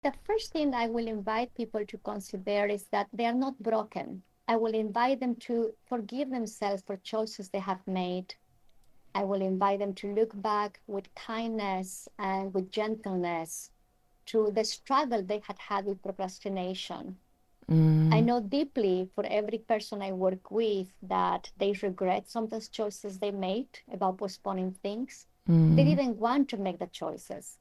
The first thing I will invite people to consider is that they are not broken. I will invite them to forgive themselves for choices they have made. I will invite them to look back with kindness and with gentleness to the struggle they had with procrastination. I know deeply for every person I work with that they regret some of those choices they made about postponing things. They didn't want to make the choices.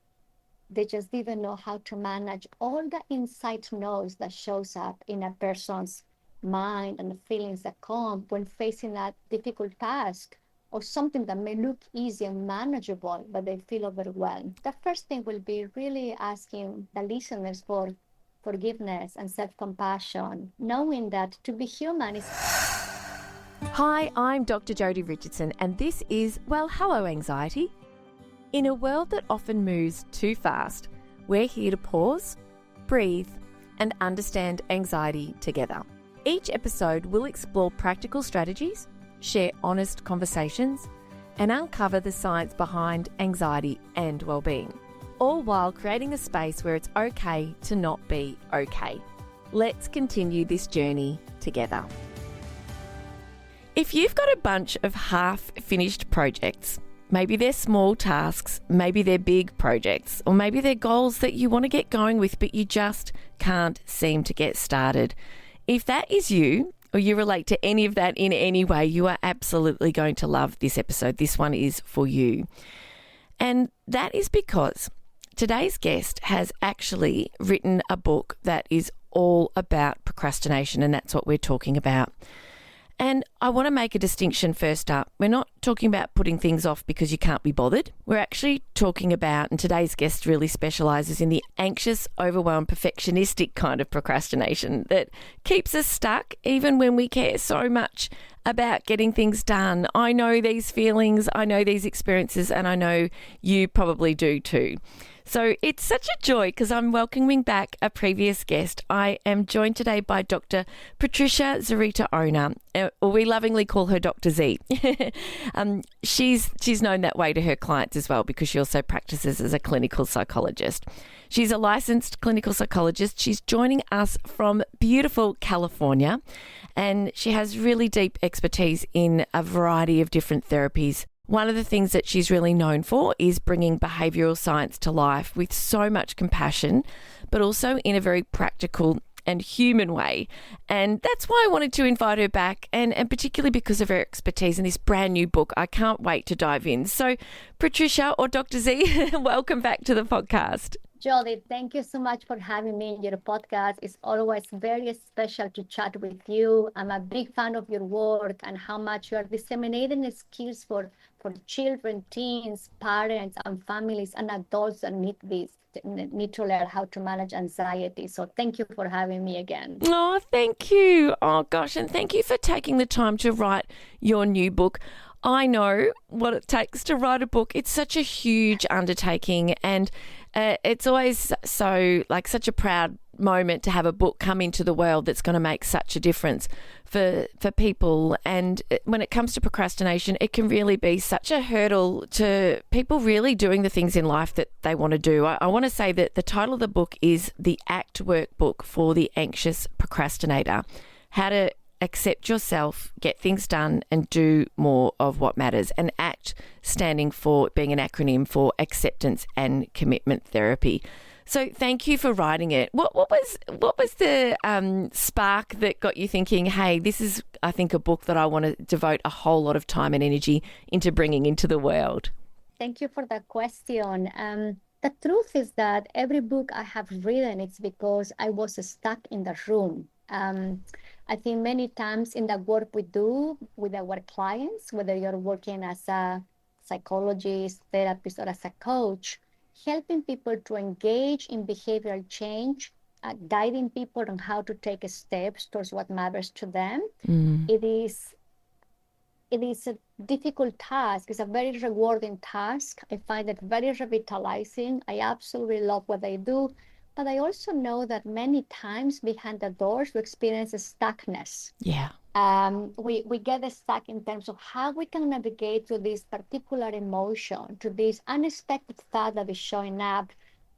They just didn't know how to manage all the inside noise that shows up in a person's mind and the feelings that come when facing a difficult task or something that may look easy and manageable, but they feel overwhelmed. The first thing will be really asking the listeners for forgiveness and self-compassion, knowing that to be human is... Hi, I'm Dr. Jodi Richardson, and this is Well, Hello Anxiety. In a world that often moves too fast, we're here to pause, breathe, and understand anxiety together. Each episode will explore practical strategies, share honest conversations, and uncover the science behind anxiety and well-being, all while creating a space where it's okay to not be okay. Let's continue this journey together. If you've got a bunch of half-finished projects, maybe they're small tasks, maybe they're big projects, or maybe they're goals that you want to get going with, but you just can't seem to get started. If that is you, or you relate to any of that in any way, you are absolutely going to love this episode. This one is for you. And that is because today's guest has actually written a book that is all about procrastination, and that's what we're talking about. And I want to make a distinction first up. We're not talking about putting things off because you can't be bothered. We're actually talking about, and today's guest really specialises in the anxious, overwhelmed, perfectionistic kind of procrastination that keeps us stuck even when we care so much about getting things done. I know these feelings, I know these experiences, and I know you probably do too. So it's such a joy because I'm welcoming back a previous guest. I am joined today by Dr Patricia Zurita Ona, or we lovingly call her Dr Z. She's known that way to her clients as well because she also practices as a clinical psychologist. She's a licensed clinical psychologist. She's joining us from beautiful California, and she has really deep expertise in a variety of different therapies. One of the things that she's really known for is bringing behavioural science to life with so much compassion, but also in a very practical and human way. And that's why I wanted to invite her back, and particularly because of her expertise in this brand new book. I can't wait to dive in. So, Patricia, or Dr. Z, welcome back to the podcast. Jodi, thank you so much for having me in your podcast. It's always very special to chat with you. I'm a big fan of your work and how much you are disseminating skills for children, teens, parents, and families and adults that need to learn how to manage anxiety. So thank you for having me again. Oh, thank you. Oh, gosh, and thank you for taking the time to write your new book. I know what it takes to write a book. It's such a huge undertaking, and it's always such a proud moment to have a book come into the world that's going to make such a difference for people. And when it comes to procrastination, it can really be such a hurdle to people really doing the things in life that they want to do. I want to say that the title of the book is The ACT Workbook for the Anxious Procrastinator: How to Accept Yourself, Get Things Done, and Do More of What Matters. And ACT standing for, being an acronym for Acceptance and Commitment Therapy. So thank you for writing it. What was the spark that got you thinking, hey, this is, I think, a book that I want to devote a whole lot of time and energy into bringing into the world? Thank you for that question. The truth is that every book I have written, it's because I was stuck in the room. I think many times in the work we do with our clients, whether you're working as a psychologist, therapist, or as a coach, helping people to engage in behavioral change, guiding people on how to take steps towards what matters to them. It is a difficult task. It's a very rewarding task. I find it very revitalizing. I absolutely love what I do. But I also know that many times behind the doors, we experience a stuckness. Yeah. We get stuck in terms of how we can navigate through this particular emotion, to this unexpected thought that is showing up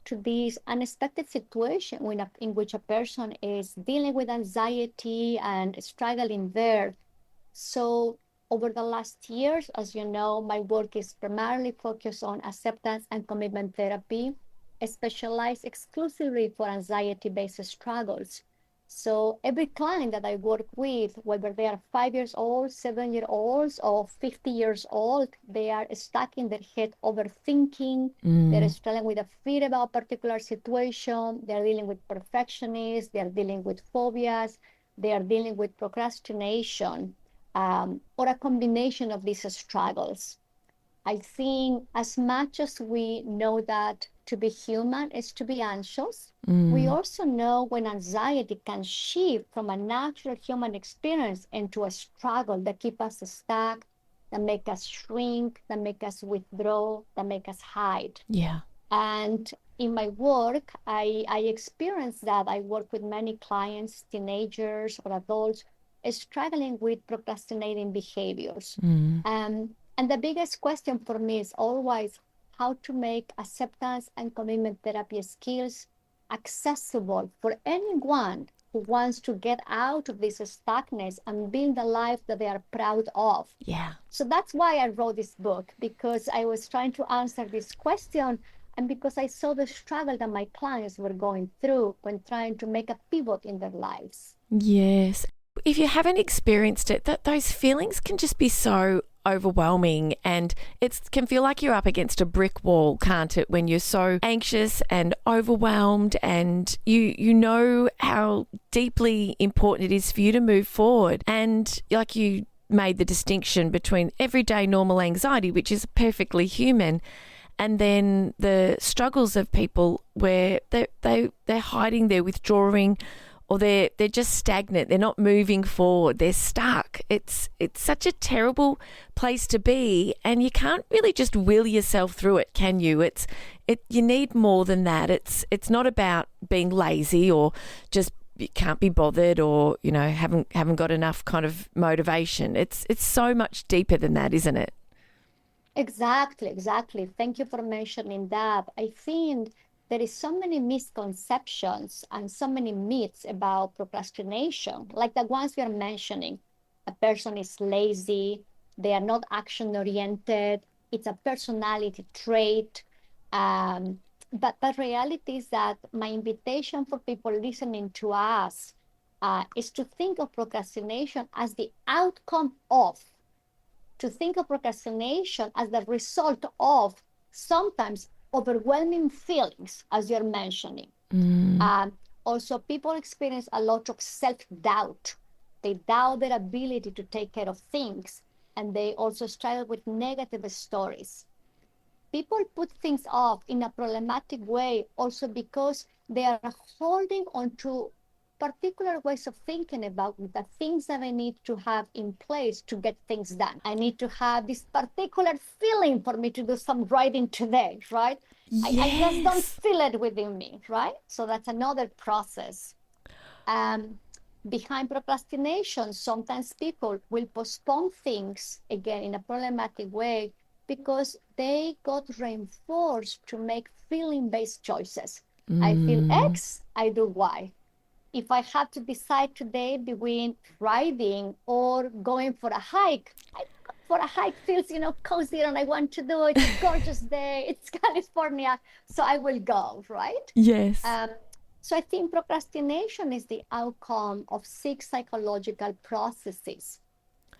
to this unexpected situation in which a person is dealing with anxiety and struggling there. So over the last years, as you know, my work is primarily focused on acceptance and commitment therapy, specialized exclusively for anxiety-based struggles. So every client that I work with, whether they are 5 years old, 7-year-olds, or 50 years old, they are stuck in their head overthinking. They're struggling with a fear about a particular situation. They're dealing with perfectionists. They're dealing with phobias. They are dealing with procrastination, or a combination of these struggles. I think as much as we know that to be human is to be anxious, we also know when anxiety can shift from a natural human experience into a struggle that keep us stuck, that make us shrink, that make us withdraw, that make us hide. Yeah. And in my work, I experience that. I work with many clients, teenagers or adults, struggling with procrastinating behaviors. And the biggest question for me is always how to make acceptance and commitment therapy skills accessible for anyone who wants to get out of this stuckness and build a life that they are proud of. Yeah. So that's why I wrote this book, because I was trying to answer this question and because I saw the struggle that my clients were going through when trying to make a pivot in their lives. Yes. If you haven't experienced it, those feelings can just be so overwhelming, and it can feel like you're up against a brick wall, can't it, when you're so anxious and overwhelmed, and you know how deeply important it is for you to move forward. And like you made the distinction between everyday normal anxiety, which is perfectly human, and then the struggles of people where they're hiding, they're withdrawing, or they're just stagnant. They're not moving forward. They're stuck. It's such a terrible place to be, and you can't really just will yourself through it, can you? You need more than that. It's not about being lazy or just you can't be bothered, or haven't got enough kind of motivation. It's so much deeper than that, isn't it? Exactly. Thank you for mentioning that. I think there is so many misconceptions and so many myths about procrastination, like the ones we are mentioning. A person is lazy, they are not action-oriented, it's a personality trait. But the reality is that my invitation for people listening to us is to think of procrastination as the outcome of, to think of procrastination as the result of sometimes overwhelming feelings, as you're mentioning. Also, people experience a lot of self-doubt. They doubt their ability to take care of things, and they also struggle with negative stories. People put things off in a problematic way also because they are holding on to particular ways of thinking about the things that I need to have in place to get things done. I need to have this particular feeling for me to do some writing today, right? Yes. I just don't feel it within me, right? So that's another process. Behind procrastination, sometimes people will postpone things, again, in a problematic way, because they got reinforced to make feeling-based choices. I feel X, I do Y. If I have to decide today between riding or going for a hike, for a hike feels, cozy and I want to do it. It's a gorgeous day. It's California. So I will go, right? Yes. So I think procrastination is the outcome of 6 psychological processes.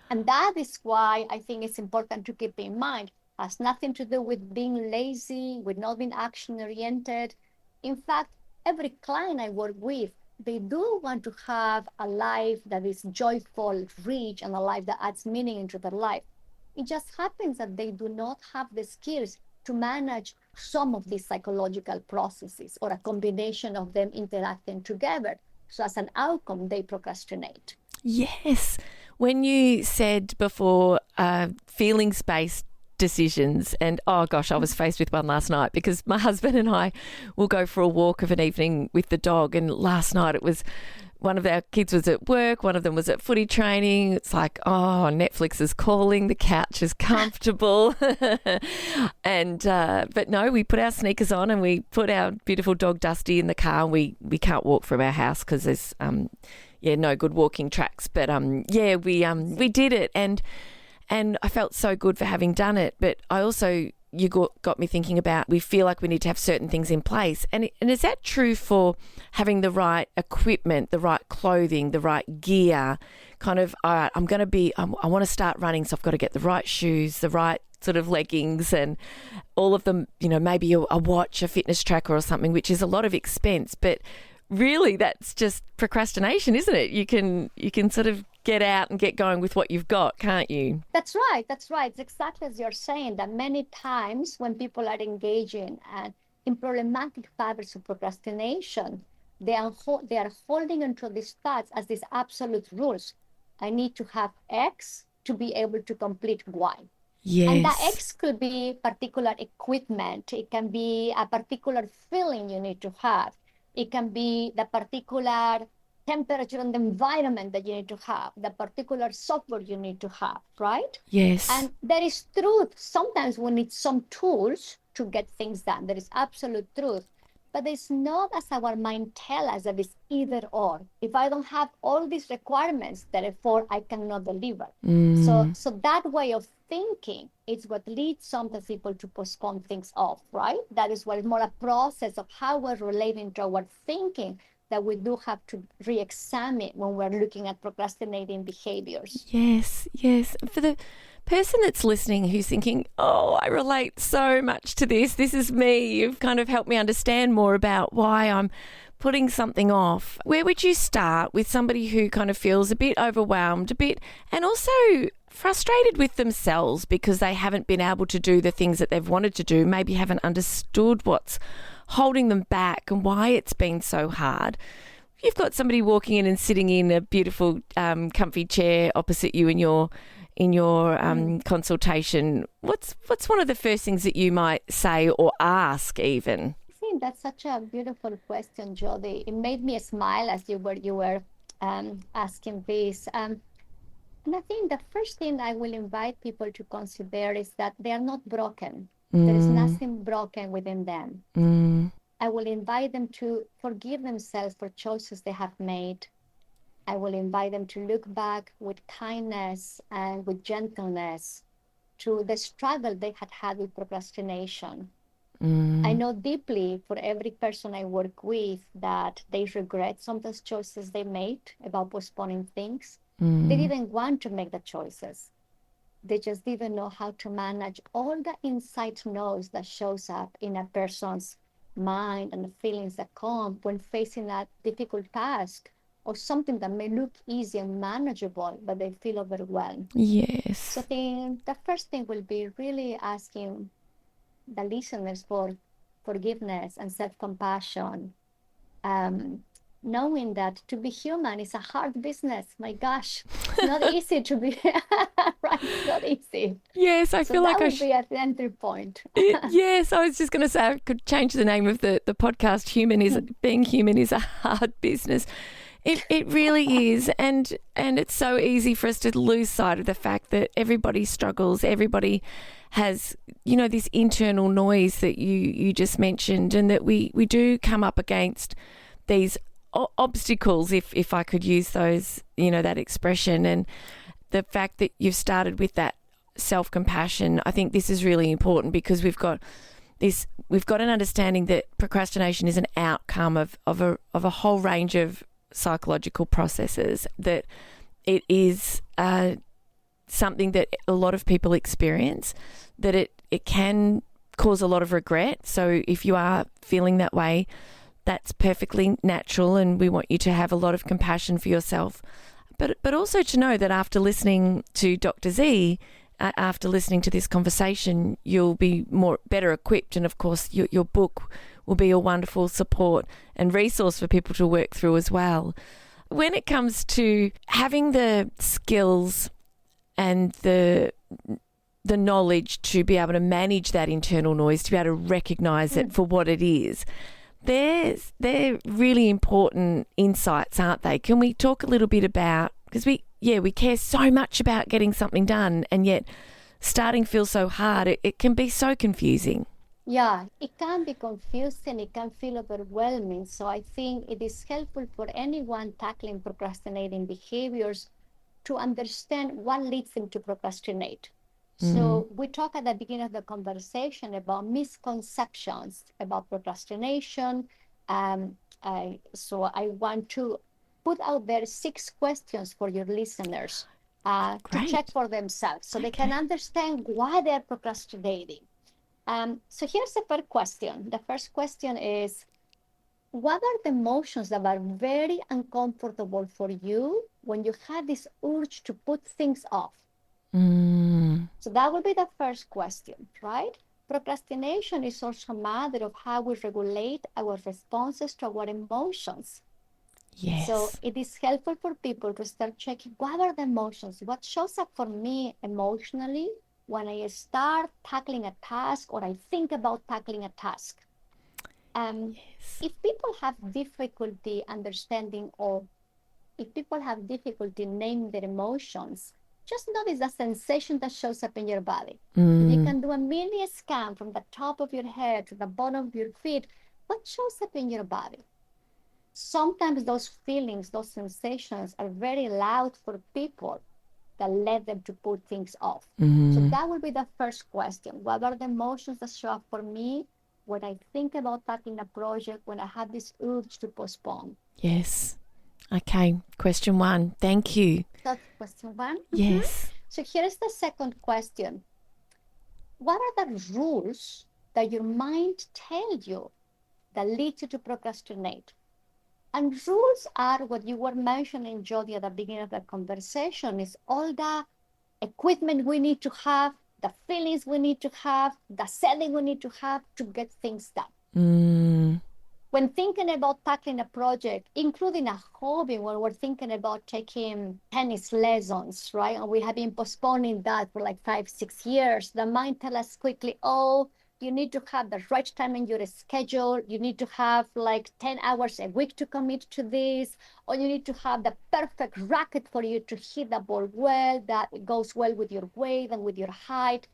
And that is why I think it's important to keep in mind. It has nothing to do with being lazy, with not being action-oriented. In fact, every client I work with, they do want to have a life that is joyful, rich, and a life that adds meaning into their life. It just happens that they do not have the skills to manage some of these psychological processes, or a combination of them interacting together. So as an outcome, they procrastinate. Yes. When you said before feelings-based decisions, and oh gosh, I was faced with one last night, because my husband and I will go for a walk of an evening with the dog, and last night one of our kids was at work, one of them was at footy training. It's like, oh, Netflix is calling, the couch is comfortable. And but no, we put our sneakers on and we put our beautiful dog Dusty in the car. And we can't walk from our house because there's no good walking tracks. But we did it, and I felt so good for having done it. But I also, you got me thinking about, we feel like we need to have certain things in place. And is that true for having the right equipment, the right clothing, the right gear? Kind of, all right, I want to start running, so I've got to get the right shoes, the right sort of leggings, and all of them, maybe a watch, a fitness tracker or something, which is a lot of expense. But really, that's just procrastination, isn't it? You can sort of get out and get going with what you've got, can't you? That's right. It's exactly as you're saying, that many times when people are engaging in problematic patterns of procrastination, they are holding onto these thoughts as these absolute rules. I need to have X to be able to complete Y. Yes. And that X could be particular equipment. It can be a particular feeling you need to have. It can be the particular temperature and the environment that you need to have, the particular software you need to have, right? Yes. And there is truth. Sometimes we need some tools to get things done. There is absolute truth. But it's not as our mind tells us that it's either or. If I don't have all these requirements, therefore I cannot deliver. So that way of thinking is what leads sometimes people to postpone things off, right? That is what is more a process of how we're relating to our thinking that we do have to re-examine when we're looking at procrastinating behaviors. Yes. For the person that's listening who's thinking, oh, I relate so much to this. This is me. You've kind of helped me understand more about why I'm putting something off. Where would you start with somebody who kind of feels a bit overwhelmed, and also frustrated with themselves because they haven't been able to do the things that they've wanted to do, maybe haven't understood what's holding them back and why it's been so hard? You've got somebody walking in and sitting in a beautiful comfy chair opposite you in your consultation. What's one of the first things that you might say or ask even? I think that's such a beautiful question, Jodi. It made me smile as you were asking this. And I think the first thing I will invite people to consider is that they are not broken. There is nothing broken within them. I will invite them to forgive themselves for choices they have made. I will invite them to look back with kindness and with gentleness to the struggle they had with procrastination. I know deeply for every person I work with that they regret sometimes choices they made about postponing things. They didn't want to make the choices. They just didn't know how to manage all the inside noise that shows up in a person's mind and the feelings that come when facing a difficult task or something that may look easy and manageable, but they feel overwhelmed. Yes. So I think the first thing will be really asking the listeners for forgiveness and self-compassion, knowing that to be human is a hard business. My gosh, it's not easy to be right. It's not easy. Yes, I feel like that would be at the entry point. Yes, I was just going to say I could change the name of the podcast. Being human is a hard business. It really is, and it's so easy for us to lose sight of the fact that everybody struggles. Everybody has, this internal noise that you just mentioned, and that we do come up against these obstacles, if I could use those, that expression. And the fact that you've started with that self-compassion, I think this is really important, because we've got an understanding that procrastination is an outcome of a whole range of psychological processes, that it is something that a lot of people experience, that it can cause a lot of regret. So if you are feeling that way, that's perfectly natural, and we want you to have a lot of compassion for yourself. But also to know that after listening to Dr. Z, after listening to this conversation, you'll be better equipped, and of course your book will be a wonderful support and resource for people to work through as well. When it comes to having the skills and the knowledge to be able to manage that internal noise, to be able to recognise it for what it is, they're really important insights, aren't they? Can we talk a little bit about, because we care so much about getting something done, and yet starting feels so hard. It can be so confusing. Yeah, it can be confusing, it can feel overwhelming. So I think it is helpful for anyone tackling procrastinating behaviors to understand what leads them to procrastinate. So we talk at the beginning of the conversation about misconceptions about procrastination. Um, so I want to put out there 6 questions for your listeners to check Great. for themselves so they can Okay. understand why they're procrastinating. So here's the first question. The first question is, what are the emotions that are very uncomfortable for you when you have this urge to put things off? So that would be the first question, right? Procrastination is also a matter of how we regulate our responses to our emotions. So Yes. it is helpful for people to start checking what are the emotions, what shows up for me emotionally when I start tackling a task or I think about tackling a task. Um, Yes. if people have difficulty understanding or if people have difficulty naming their emotions, just notice the sensation that shows up in your body. If you can do a mini scan from the top of your head to the bottom of your feet, what shows up in your body? Sometimes those feelings, those sensations are very loud for people that led them to put things off. So that would be the first question. What are the emotions that show up for me when I think about starting a project, when I have this urge to postpone? Yes. Okay. Question 1. Thank you. That's question one. Yes. So here's the second question. What are the rules that your mind tells you that lead you to procrastinate? And rules are what you were mentioning, Jodi, at the beginning of the conversation, is all the equipment we need to have, the feelings we need to have, the setting we need to have to get things done. When thinking about tackling a project, including a hobby, when we're thinking about taking tennis lessons, right? And we have been postponing that for like 5, 6 years, the mind tells us quickly, oh, you need to have the right time in your schedule. You need to have like 10 hours a week to commit to this, or you need to have the perfect racket for you to hit the ball well, that goes well with your weight and with your height.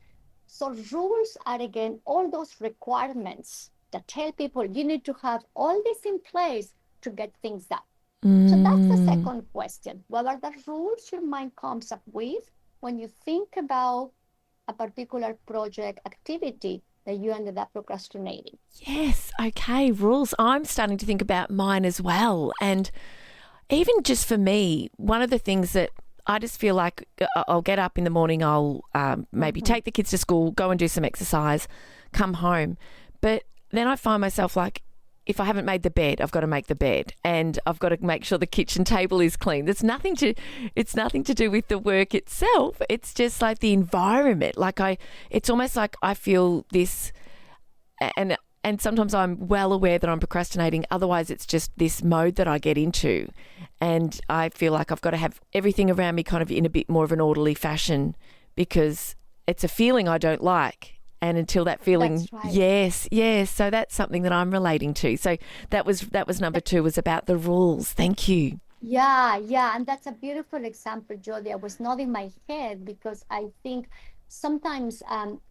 So rules are, again, all those requirements that tell people you need to have all this in place to get things done. So that's the second question. What are the rules your mind comes up with when you think about a particular project activity that you ended up procrastinating? Yes. Okay. Rules. I'm starting to think about mine as well. And even just for me, one of the things that I just feel like I'll get up in the morning, I'll maybe take the kids to school, go and do some exercise, come home. But then I find myself like, if I haven't made the bed, I've got to make the bed, and I've got to make sure the kitchen table is clean. It's nothing to do with the work itself. It's just like the environment. It's almost like I feel this, and sometimes I'm well aware that I'm procrastinating. Otherwise, it's just this mode that I get into, and I feel like I've got to have everything around me kind of in a bit more of an orderly fashion, because it's a feeling I don't like. And until that feeling, That's right. yes. So that's something that I'm relating to. So that was number 2, was about the rules. Thank you. Yeah, and that's a beautiful example, Jodi. I was nodding my head because I think sometimes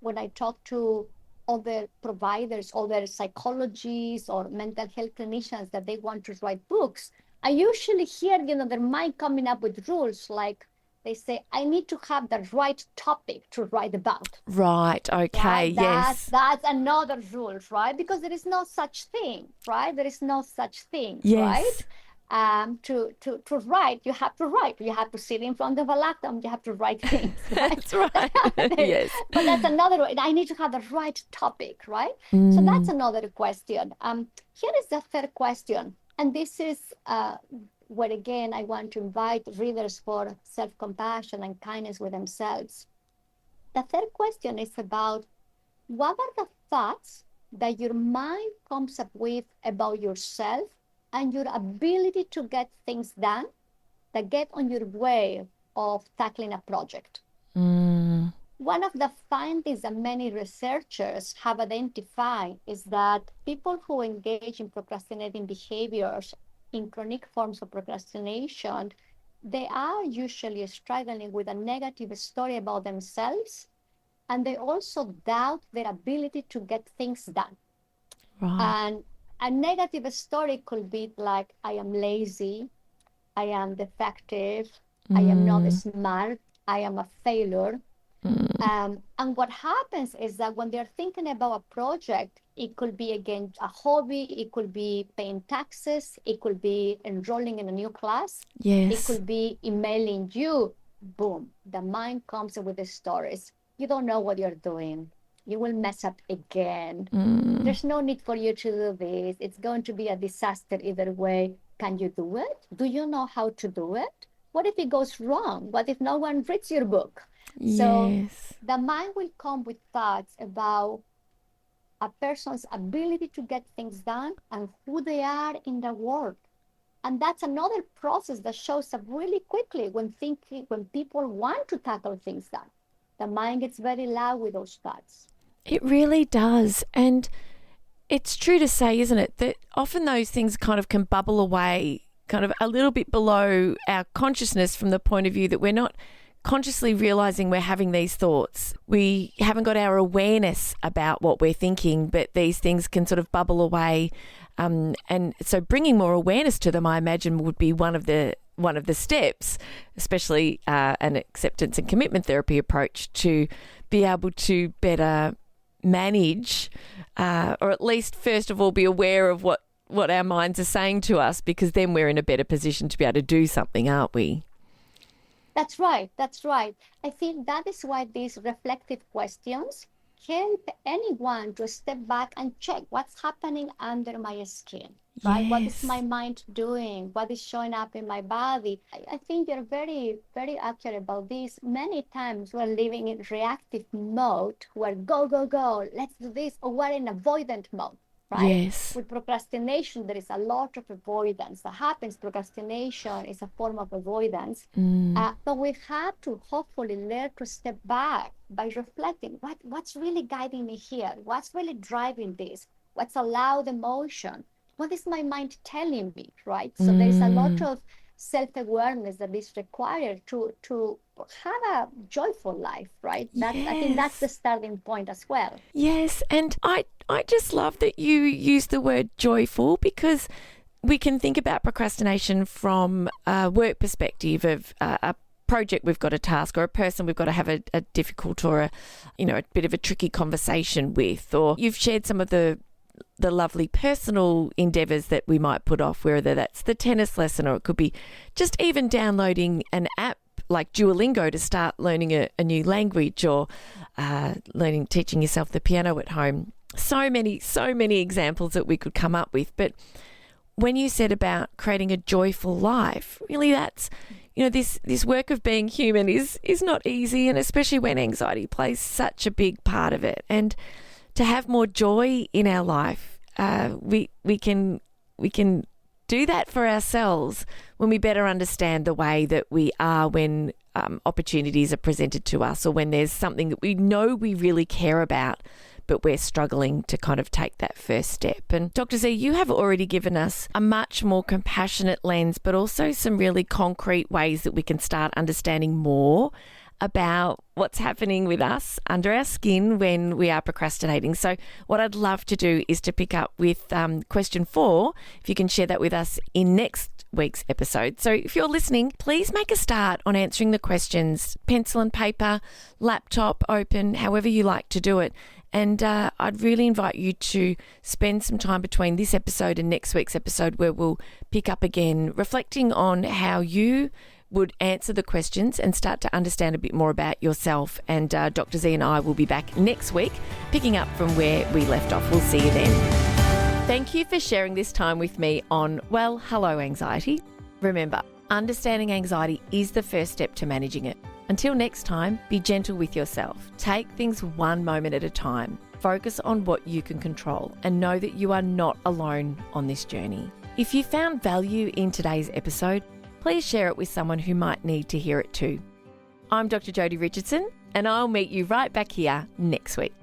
when I talk to other providers, other psychologists or mental health clinicians that they want to write books, I usually hear, their mind coming up with rules like they say, I need to have the right topic to write about. Right. Okay. Right, Yes. that's another rule, right? Because there is no such thing, right? There is no such thing, right? Yes. To write, you have to write. You have to sit in front of a laptop. You have to write things, right? That's right. Yes. But that's another way. I need to have the right topic, right? So that's another question. Here is the third question, and this is where again I want to invite readers for self-compassion and kindness with themselves. The third question is about what are the thoughts that your mind comes up with about yourself and your ability to get things done that get on your way of tackling a project. One of the findings that many researchers have identified is that people who engage in procrastinating behaviors, in chronic forms of procrastination, they are usually struggling with a negative story about themselves, and they also doubt their ability to get things done. Right. And a negative story could be like, I am lazy, I am defective, I am not smart, I am a failure. And what happens is that when they're thinking about a project, it could be again a hobby, it could be paying taxes, it could be enrolling in a new class, it Yes. could be emailing you. Boom, the mind comes with the stories. You don't know what you're doing. You will mess up again. There's no need for you to do this. It's going to be a disaster either way. Can you do it? Do you know how to do it? What if it goes wrong? What if no one reads your book? So Yes. the mind will come with thoughts about a person's ability to get things done and who they are in the world. And that's another process that shows up really quickly when people want to tackle things done. The mind gets very loud with those thoughts. It really does. And it's true to say, isn't it, that often those things kind of can bubble away kind of a little bit below our consciousness from the point of view that we're not consciously realizing we're having these thoughts. We haven't got our awareness about what we're thinking, but these things can sort of bubble away. And so bringing more awareness to them, I imagine, would be one of the steps, especially an acceptance and commitment therapy approach, to be able to better manage, or at least first of all be aware of what our minds are saying to us, because then we're in a better position to be able to do something, aren't we? That's right. That's right. I think that is why these reflective questions help anyone to step back and check what's happening under my skin, right? What is Yes. my mind doing? What is showing up in my body? I think you're very, very accurate about this. Many times we're living in reactive mode where go, go, go, let's do this, or we're in avoidant mode. Right? Yes. With procrastination, there is a lot of avoidance that happens. Procrastination is a form of avoidance. But we have to hopefully learn to step back by reflecting what's really guiding me here? What's really driving this? What's a loud emotion? What is my mind telling me, right? So there is a lot of self-awareness that is required to have a joyful life, right? I think that's the starting point as well. Yes, and I just love that you use the word joyful, because we can think about procrastination from a work perspective of a project we've got a task, or a person we've got to have a difficult or a bit of a tricky conversation with, or you've shared some of the lovely personal endeavours that we might put off, whether that's the tennis lesson, or it could be just even downloading an app like Duolingo to start learning a new language, or teaching yourself the piano at home. So many examples that we could come up with. But when you said about creating a joyful life, really that's, this work of being human is not easy, and especially when anxiety plays such a big part of it. And to have more joy in our life, we can do that for ourselves when we better understand the way that we are when opportunities are presented to us, or when there's something that we know we really care about, but we're struggling to kind of take that first step. And Dr. Z, you have already given us a much more compassionate lens, but also some really concrete ways that we can start understanding more about what's happening with us under our skin when we are procrastinating. So what I'd love to do is to pick up with question 4, if you can share that with us in next week's episode. So if you're listening, please make a start on answering the questions, pencil and paper, laptop open, however you like to do it. And I'd really invite you to spend some time between this episode and next week's episode, where we'll pick up again, reflecting on how you would answer the questions and start to understand a bit more about yourself. And Dr. Z and I will be back next week, picking up from where we left off. We'll see you then. Thank you for sharing this time with me on Well, Hello Anxiety. Remember, understanding anxiety is the first step to managing it. Until next time, be gentle with yourself. Take things one moment at a time. Focus on what you can control, and know that you are not alone on this journey. If you found value in today's episode, please share it with someone who might need to hear it too. I'm Dr. Jodi Richardson. and I'll meet you right back here next week.